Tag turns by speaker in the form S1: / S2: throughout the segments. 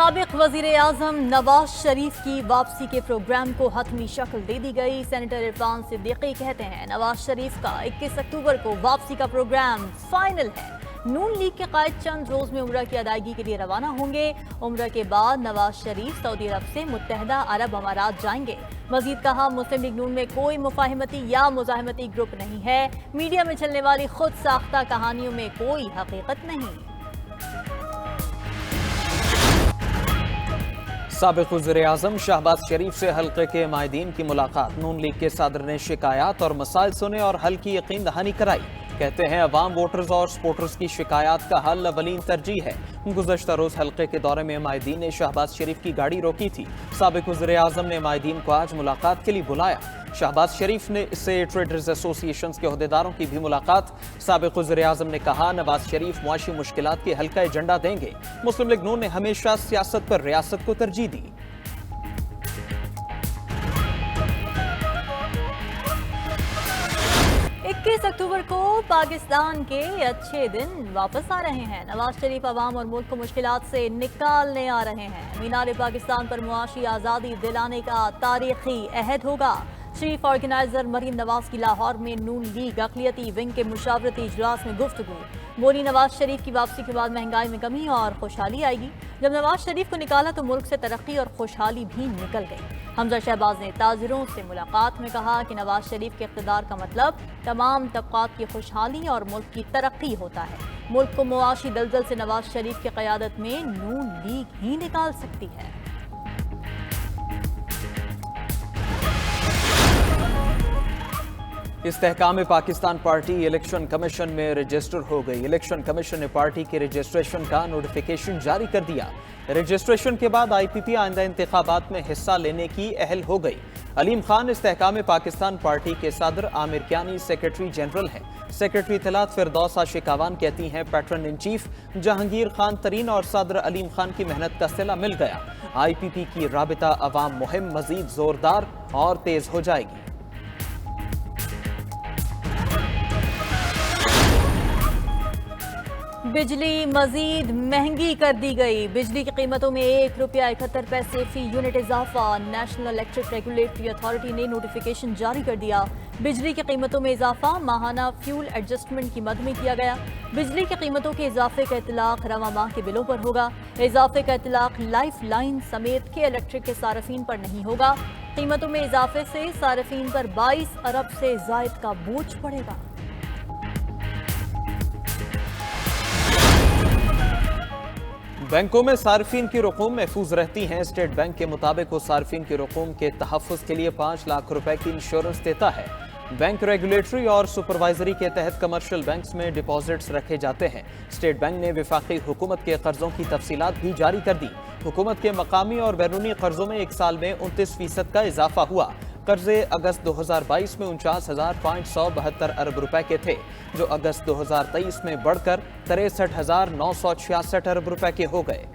S1: साबिक वजीर आजम नवाज शरीफ की वापसी के प्रोग्राम को हतमी शक्ल दे दी गई। सेनेटर इरफान सिद्दीकी कहते हैं नवाज शरीफ का 21 अक्टूबर को वापसी का प्रोग्राम फाइनल है। नून लीग के कायद चंद रोज में उम्रा की अदायगी के लिए रवाना होंगे। उम्रा के बाद नवाज शरीफ सऊदी अरब से मुत्तहदा अरब अमारात जाएंगे। मजीद कहा मुस्लिम लीग नून में कोई मुफाहिमती या मुजाहिमती ग्रुप नहीं है। मीडिया में चलने वाली खुद साख्ता कहानियों में कोई हकीकत नहीं।
S2: साबिक वज़ीर-ए-आज़म शहबाज शरीफ से हल्के के माहिदीन की मुलाकात। नून लीग के सदर ने शिकायत और मसाइल सुने और हल की यकीन दहानी कराई। कहते हैं अवाम, वोटर्स और सपोर्टर्स की शिकायत का हल अवलीन तरजीह है। गुज़श्ता रोज हल्के के दौरे में माहिदीन ने शहबाज शरीफ की गाड़ी रोकी थी। साबिक वज़ीर-ए-आज़म ने माहिदीन को आज मुलाकात के लिए बुलाया। शहबाज शरीफ ने इससे ट्रेडर्स एसोसिएशन के अहदेदारों की भी मुलाकात। साबिक वज़ीर-ए-आज़म ने कहा नवाज शरीफ मुआशी मुश्किलात के हल का एजेंडा देंगे। मुस्लिम लीग नून ने हमेशा सियासत पर रियासत को तरजीह दी।
S1: 21 अक्टूबर को पाकिस्तान के अच्छे दिन वापस आ रहे हैं। नवाज शरीफ अवाम और मुल्क को मुश्किलात से निकालने आ रहे हैं। मीनार पाकिस्तान पर मुआशी आज़ादी दिलाने का तारीखी अहद होगा। चीफ ऑर्गेनाइजर मरीम नवाज की लाहौर में नून लीग अक़लियती विंग के मुशावरती इजलास में गुफ्तगू। बोली नवाज शरीफ की वापसी के बाद महंगाई में कमी और खुशहाली आएगी। जब नवाज शरीफ को निकाला तो मुल्क से तरक्की और खुशहाली भी निकल गई। हमजा शहबाज ने ताजिरों से मुलाकात में कहा कि नवाज शरीफ के इक़्तिदार का मतलब तमाम तबक़ात की खुशहाली और मुल्क की तरक्की होता है। मुल्क को मुआशी दलदल से नवाज शरीफ की क़यादत में नून लीग ही निकाल सकती है।
S2: इस्तेहकाम पाकिस्तान पार्टी इलेक्शन कमीशन में रजिस्टर हो गई। इलेक्शन कमीशन ने पार्टी के रजिस्ट्रेशन का नोटिफिकेशन जारी कर दिया। रजिस्ट्रेशन के बाद IPP आइंदा इंतखाबात में हिस्सा लेने की अहल हो गई। अलीम खान इस्तेहकाम पाकिस्तान पार्टी के सदर, आमिर कियानी सेक्रेटरी जनरल हैं। सेक्रेटरी इत्तलात फिरदौस आशिकावान कहती हैं pattern in chief Jahangir Khan Tareen और सदर अलीम खान की मेहनत का सिला मिल गया। IPP की राबिता अवाम मुहिम मजीद जोरदार और तेज हो जाएगी।
S1: बिजली मजीद महंगी कर दी गई। बिजली की कीमतों में ₹1.71 फी यूनिट इजाफा। नेशनल इलेक्ट्रिक रेगुलेटरी अथॉरिटी ने नोटिफिकेशन जारी कर दिया। बिजली की कीमतों में इजाफा माहाना फ्यूल एडजस्टमेंट की मद में किया गया। बिजली की कीमतों के इजाफे का इतलाक रवा माह के बिलों पर होगा। इजाफे का इतलाक लाइफ लाइन समेत के इलेक्ट्रिक के सार्फिन पर नहीं होगा। कीमतों में इजाफे से सार्फिन पर 22 अरब से जायद का बोझ पड़ेगा।
S2: बैंकों में सार्फिन की रकूम महफूज रहती हैं। स्टेट बैंक के मुताबिक वो सार्फिन की रकूम के तहफ़्फ़ुज़ के लिए 5 लाख रुपए की इंश्योरेंस देता है। बैंक रेगुलेटरी और सुपरवाइजरी के तहत कमर्शियल बैंक्स में डिपॉजिट्स रखे जाते हैं। स्टेट बैंक ने वफाकी हुकूमत के कर्जों की तफसीलात भी जारी कर दी। हुकूमत के मकामी और बैरूनी कर्जों में एक साल में 29% का इजाफा हुआ। कर्जे अगस्त 2022 में 49,572 अरब रुपए के थे, जो अगस्त 2023 में बढ़कर 63,966 अरब रुपए के हो गए।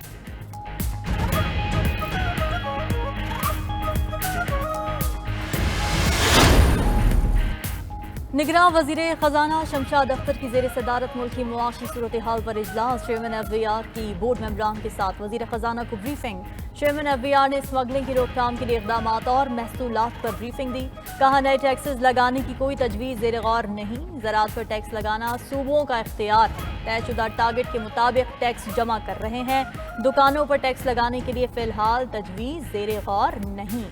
S1: निगरान वजीर खजाना शमशाद अख्तर की जेर सदारत मुल्क की मुआशी सूरत हाल पर इजलास। चेयरमैन FVR की बोर्ड मेंबरान के साथ वजीर खजाना को ब्रीफिंग। चेयरमैन FVR ने स्मगलिंग की रोकथाम के लिए इकदाम और महसूलात पर ब्रीफिंग दी। कहा नए टैक्सेस लगाने की कोई तजवीज़ ज़ेर गौर नहीं। ज़राअत पर टैक्स लगाना सूबों का इख्तियार है। तयशुदा टारगेट के मुताबिक टैक्स जमा कर रहे हैं। दुकानों पर टैक्स लगाने के लिए फ़िलहाल तजवीज़ ज़ेर गौर नहीं।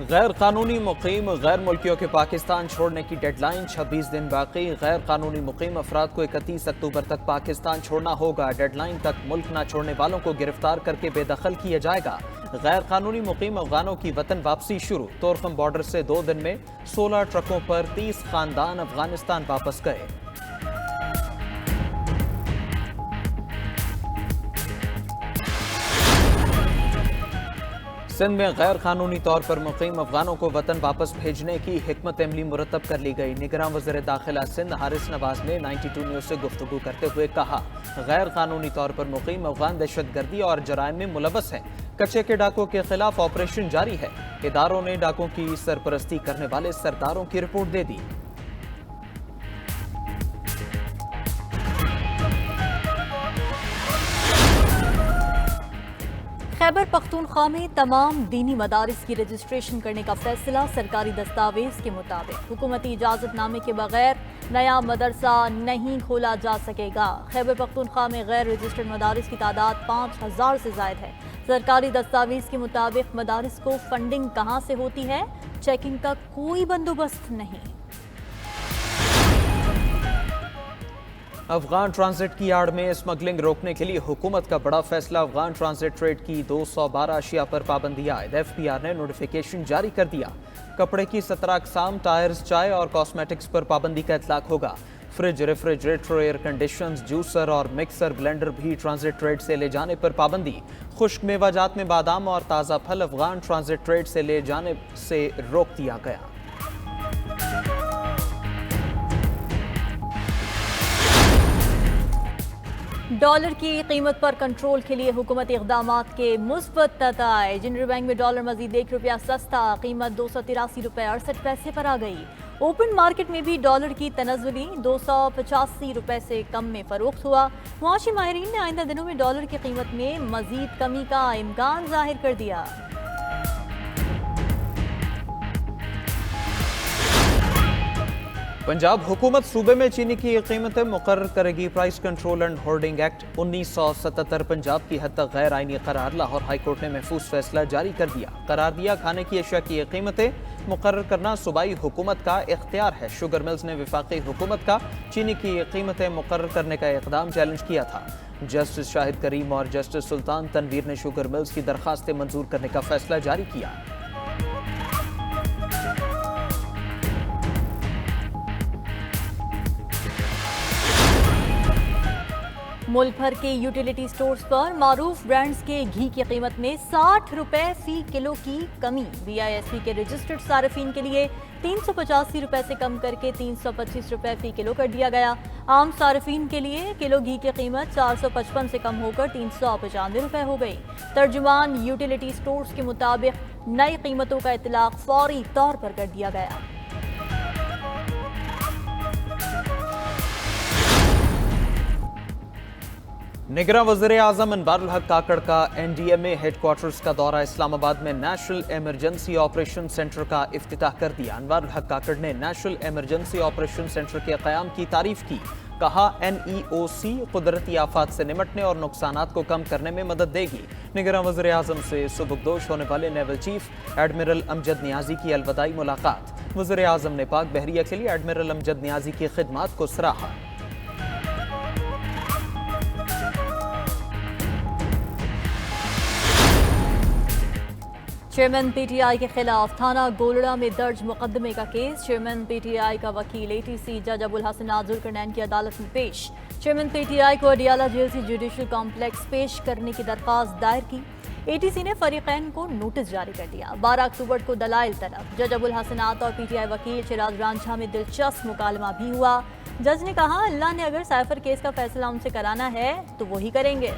S2: गैर कानूनी मुकीम गैर मुल्कियों के पाकिस्तान छोड़ने की डेडलाइन 26 दिन बाकी। गैर कानूनी मुकीम अफराद को 31 अक्टूबर तक पाकिस्तान छोड़ना होगा। डेडलाइन तक मुल्क न छोड़ने वालों को गिरफ्तार करके बेदखल किया जाएगा। गैर कानूनी मुकीम अफगानों की वतन वापसी शुरू। तोरखम बॉर्डर से 2 दिन में 16 ट्रकों पर 30 खानदान अफगानिस्तान वापस गए। सिंध में गैर कानूनी तौर पर मुकीम अफगानों को वतन वापस भेजने की हिकमत अमली मुरतब कर ली गई। निगरान वज़ीर दाखिला सिंध हारिस नवाज ने 92 न्यूज़ से गुफ्तगू करते हुए कहा गैर कानूनी तौर पर मुकीम अफगान दहशतगर्दी और जराइम में मुलव्वस हैं। कच्चे के डाकों के खिलाफ ऑपरेशन जारी है। इदारों ने डाकों की सरपरस्ती करने वाले सरदारों की रिपोर्ट दे दी।
S1: खैबर पख्तूनख्वा में तमाम दीनी मदारिस की रजिस्ट्रेशन करने का फैसला सरकारी दस्तावेज के मुताबिक। हुकूमती इजाजतनामे के बगैर नया मदरसा नहीं खोला जा सकेगा। खैबर पख्तूनख्वा में गैर रजिस्टर्ड मदारिस की तादाद 5000 से जायद है। सरकारी दस्तावेज के मुताबिक मदारिस को फंडिंग कहाँ से होती है, चेकिंग का कोई बंदोबस्त नहीं।
S2: अफगान ट्रांजिट की आड़ में स्मगलिंग रोकने के लिए हुकूमत का बड़ा फैसला। अफगान ट्रांजिट ट्रेड की 212 अशिया पर पाबंदी आयद। FPR ने नोटिफिकेशन जारी कर दिया। कपड़े की 17 अक़साम, टायर्स, चाय और कॉस्मेटिक्स पर पाबंदी का इतलाक होगा। Fridge, refrigerator, air conditioners, juicer और मिक्सर ब्लेंडर भी ट्रांजिट ट्रेड से ले जाने पर पाबंदी। खुश्क मेवाजात में बादाम और ताज़ा फल अफगान ट्रांजिट ट्रेड से ले जाने से रोक दिया गया।
S1: डॉलर की कीमत पर कंट्रोल के लिए हुकूमती इक़दामात के मुस्बत नताइज। इंडियन बैंक में डॉलर मजीद ₹1 सस्ता, कीमत ₹283.68 पर आ गई। ओपन मार्केट में भी डॉलर की तनज़्ज़ुली ₹285 से कम में फरोख्त हुआ। मुआशी माहिरीन ने आइंदा दिनों में डॉलर की कीमत में मजीद कमी का इम्कान जाहिर कर दिया।
S2: पंजाब हुकूमत सूबे में चीनी की कीमतें मुकर्रर करेगी। Price control and hoarding act 1977 Punjab की हद तक गैर आईनी करार। लाहौर हाई कोर्ट ने महफूज फैसला जारी कर दिया। करार दिया, खाने की अशिया की कीमतें मुकर्रर करना सूबाई हुकूमत का इख्तियार है। शुगर मिल्स ने वफाकी हुकूमत का चीनी की कीमतें मुकर्रर करने का इकदाम चैलेंज किया था। जस्टिस शाहिद करीम और जस्टिस सुल्तान तनवीर ने शुगर मिल्स की दरखास्तें मंजूर करने का फैसला जारी किया।
S1: मुल्क भर के यूटिलिटी स्टोर्स पर मारूफ ब्रांड्स के घी की कीमत में ₹60 फी किलो की कमी। BISP के रजिस्टर्ड सार्फिन के लिए ₹385 से कम करके ₹325 फी किलो कर दिया गया। आम सार्फिन के लिए किलो घी की कीमत 455 से कम होकर ₹395 हो गई। तर्जुमान यूटिलिटी स्टोर्स के मुताबिक नई कीमतों का इतलाक फौरी तौर पर कर दिया गया।
S2: निगरां वज़ीर आज़म अनवारुल हक काकड़ का NDMA हेडक्वार्टर्स का दौरा। इस्लामाबाद में नेशनल इमरजेंसी ऑपरेशन सेंटर का इफ्तिताह कर दिया। अनवारुल हक काकड़ ने नेशनल इमरजेंसी ऑपरेशन सेंटर के क़याम की तारीफ की। कहा, NEOC कुदरती आफात से निपटने और नुकसानात को कम करने में मदद देगी। निगरां वज़ीर आज़म से सुबुकदोश होने वाले naval chief admiral Amjad Niazi की अलविदाई मुलाकात। वज़ीर आज़म ने पाक बहरिया के लिए एडमिरल अमजद नियाजी की खिदमात को सराहा।
S1: चेयरमैन PTI के खिलाफ थाना गोलड़ा में दर्ज मुकदमे का केस। चेयरमैन PTI का वकील ATC जज अबुल हसन जुल्करनैन की अदालत में पेश। चेयरमैन PTI को अडियाला जेल से जुडिशल कॉम्प्लेक्स पेश करने की दरख्वास्त दायर की। ATC ने फरीकैन को नोटिस जारी कर दिया। 12 अक्टूबर को दलाइल तलब। जज अबुल हसन और PTI वकील चिराग रांझा में दिलचस्प मुकालमा भी हुआ। जज ने कहा, अल्लाह ने अगर साइफर केस का फैसला उनसे कराना है तो वही करेंगे।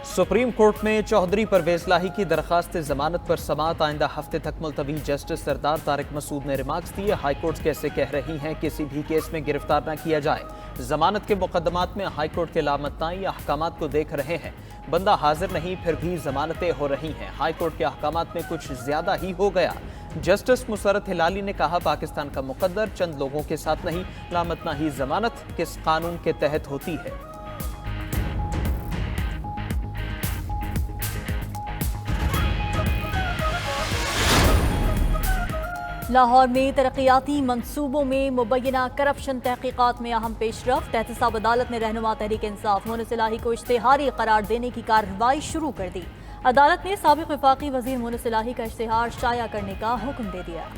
S2: सुप्रीम कोर्ट में चौधरी परवेज लाही की दरखास्त जमानत पर समाअत आइंदा हफ्ते तक मुलतवी। जस्टिस सरदार तारिक मसूद ने रिमार्क्स दिए, हाई कोर्ट कैसे कह रही हैं किसी भी केस में गिरफ्तार न किया जाए। जमानत के मुकदमात में हाई कोर्ट के लामतनाई अहकामात को देख रहे हैं। बंदा हाजिर नहीं फिर भी जमानतें हो रही हैं। हाई कोर्ट के अहकामात में कुछ ज्यादा ही हो गया। जस्टिस मुसरत हिलाली ने कहा, पाकिस्तान का मुकद्दर चंद लोगों के साथ नहीं, लामतनाही जमानत किस कानून के तहत होती है।
S1: लाहौर में तरक्याती मंसूबों में मुबैना करप्शन तहकीकात में अहम पेशरफ। एहतसाब अदालत ने रहनुमा तहरीक इंसाफ मोनिस इलाही को इश्तिहारी करार देने की कार्रवाई शुरू कर दी। अदालत ने साबिक वफाकी वजीर मोनिस इलाही का इश्तिहार शाया करने का हुक्म दे दिया।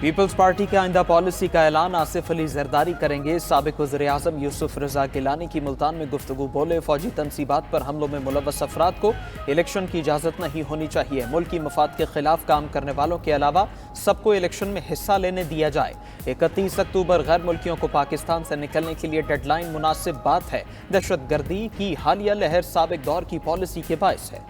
S2: पीपल्स पार्टी के आइंदा पॉलिसी का ऐलान आसिफ अली जरदारी करेंगे। साबिक वज़ीर आज़म यूसुफ रजा गिलानी की मुल्तान में गुफ्तगू बोले, फौजी तनसीबात पर हमलों में मुलव्वस अफराद को इलेक्शन की इजाज़त नहीं होनी चाहिए। मुल्की मफाद के खिलाफ काम करने वालों के अलावा सबको इलेक्शन में हिस्सा लेने दिया जाए। 31 अक्टूबर गैर मुल्कियों को पाकिस्तान से निकलने के लिए डेडलाइन मुनासिब बात है। दहशत गर्दी की हालिया लहर साबिक दौर की पॉलिसी के बायस है।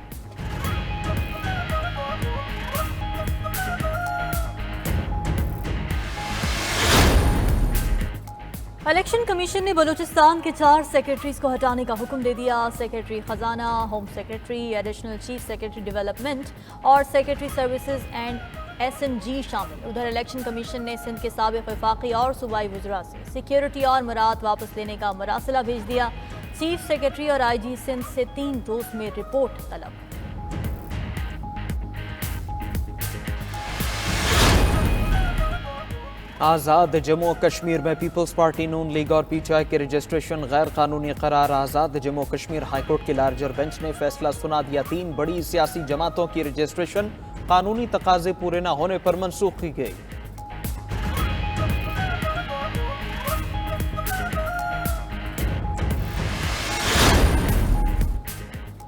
S1: इलेक्शन कमीशन ने बलूचिस्तान के 4 सेक्रेटरीज को हटाने का हुक्म दे दिया। सेक्रेटरी खजाना, home secretary, additional chief secretary development और सेक्रेटरी सर्विसेज एंड SNG शामिल। उधर इलेक्शन कमीशन ने सिंध के साबिक वफाकी और सूबाई वज़रा से सिक्योरिटी और मराद वापस लेने का मरासिला भेज दिया। चीफ सेक्रेटरी और IG सिंध से 3 रोज में रिपोर्ट तलब।
S2: आज़ाद जम्मू कश्मीर में पीपल्स पार्टी, नून लीग और PTI के रजिस्ट्रेशन गैर कानूनी करार। आज़ाद जम्मू कश्मीर हाईकोर्ट के लार्जर बेंच ने फैसला सुना दिया। 3 बड़ी सियासी जमातों की रजिस्ट्रेशन कानूनी तकाजे पूरे न होने पर मनसूख की गई।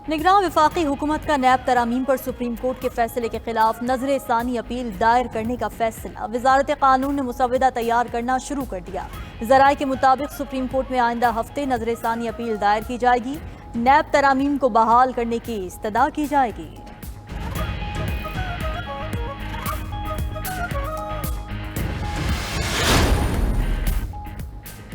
S1: निगरान वफाकी हुकूमत का नैब तरामीम पर सुप्रीम कोर्ट के फैसले के खिलाफ नजर सानी अपील दायर करने का फैसला। वजारत कानून ने मुसवदा तैयार करना शुरू कर दिया। जराये के मुताबिक सुप्रीम कोर्ट में आइंदा हफ्ते नजर सानी अपील दायर की जाएगी। नैब तरामीम को बहाल करने की इस्तदा की जाएगी।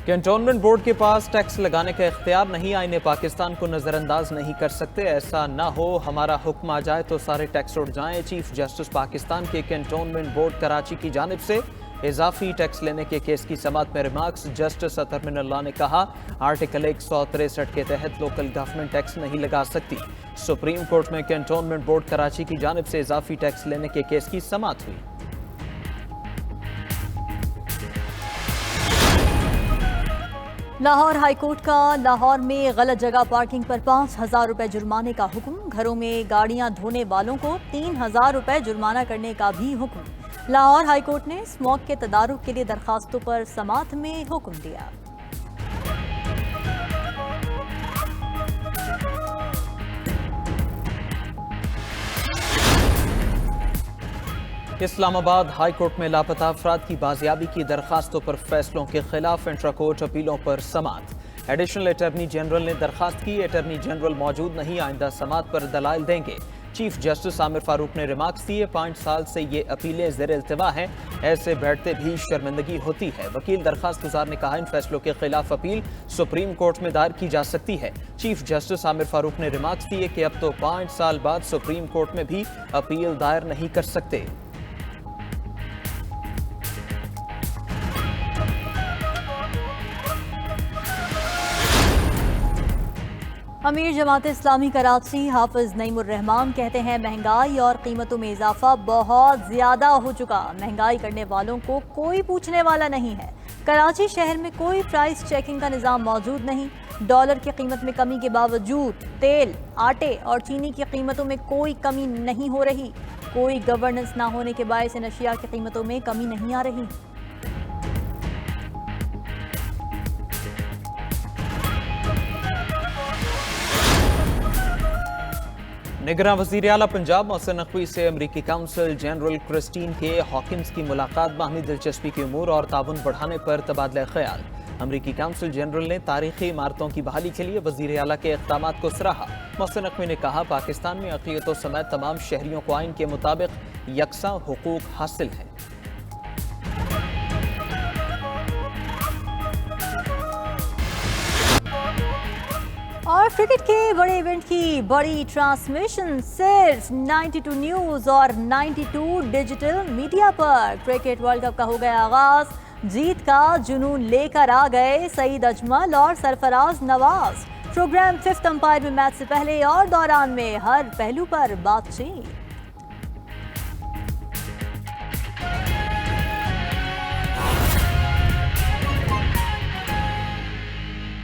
S2: कैंटोनमेंट बोर्ड के पास टैक्स लगाने का इख्तियार नहीं, आईने पाकिस्तान को नजरअंदाज नहीं कर सकते। ऐसा ना हो, हमारा हुक्म आ जाए तो सारे टैक्स उड़ जाएं। चीफ जस्टिस पाकिस्तान के कैंटोनमेंट बोर्ड कराची की जानिब से इजाफी टैक्स लेने के केस की समाअत में रिमार्क्स। जस्टिस अतर मिनल्लाह ने कहा, आर्टिकल 163 के तहत लोकल गवर्नमेंट टैक्स नहीं लगा सकती। सुप्रीम कोर्ट में कैंटोनमेंट बोर्ड कराची की जानिब से इजाफी टैक्स लेने के केस की समाअत हुई।
S1: लाहौर हाईकोर्ट का लाहौर में गलत जगह पार्किंग पर 5,000 रुपए जुर्माने का हुक्म। घरों में गाड़ियां धोने वालों को 3,000 रुपए जुर्माना करने का भी हुक्म। लाहौर हाईकोर्ट ने स्मॉग के तदारुक के लिए दरखास्तों पर समाअत में हुक्म दिया।
S2: इस्लामाबाद हाई कोर्ट में लापता अफराद की बाजियाबी की दरखास्तों पर फैसलों के खिलाफ इंट्रा कोर्ट अपीलों पर समाअत। एडिशनल अटॉर्नी जनरल ने दरखास्त की, अटॉर्नी जनरल मौजूद नहीं, आइंदा समाअत पर दलाइल देंगे। चीफ जस्टिस आमिर फारूक ने रिमार्क्स दिए, 5 साल से ये अपीलें ज़ेर इल्तिवा हैं, ऐसे बैठते भी शर्मिंदगी होती है। वकील दरखास्त गुजार ने कहा, इन फैसलों के खिलाफ अपील सुप्रीम कोर्ट में दायर की जा सकती है। चीफ जस्टिस आमिर फारूक ने रिमार्क्स दिए कि अब तो 5 साल बाद सुप्रीम कोर्ट में भी अपील दायर नहीं कर सकते।
S1: अमीर जमात इस्लामी कराची हाफिज नईमुर रहमान कहते हैं, महंगाई और कीमतों में इजाफा बहुत ज्यादा हो चुका। महंगाई करने वालों को कोई पूछने वाला नहीं है। कराची शहर में कोई प्राइस चेकिंग का निज़ाम मौजूद नहीं। डॉलर की कीमत में कमी के बावजूद तेल, आटे और चीनी की कीमतों में कोई कमी नहीं हो रही। कोई गवर्नेंस ना होने के बायस इन अशिया की कीमतों में कमी नहीं आ रही।
S2: निगरान वज़ीर आला पंजाब मोहसिन नकवी से अमरीकी काउंसिल जनरल क्रिस्टीन के हॉकिंस की मुलाकात। बाहमी दिलचस्पी के उमूर और ताउन बढ़ाने पर तबादला ख्याल। अमरीकी काउंसिल जनरल ने तारीखी इमारतों की बहाली के लिए वज़ीर आला के इक़दामात को सराहा। मोहसिन नकवी ने कहा, पाकिस्तान में अक़लियतों समेत तमाम शहरियों को आइन के मुताबिक यकसा हुकूक हासिल हैं।
S1: और क्रिकेट के बड़े इवेंट की बड़ी ट्रांसमिशन सिर्फ 92 न्यूज़ और 92 डिजिटल मीडिया पर। क्रिकेट वर्ल्ड कप का हो गया आगाज। जीत का जुनून लेकर आ गए सईद अजमल और Sarfaraz Nawaz. Program 5th umpire में मैच से पहले और दौरान में हर पहलू पर बातचीत।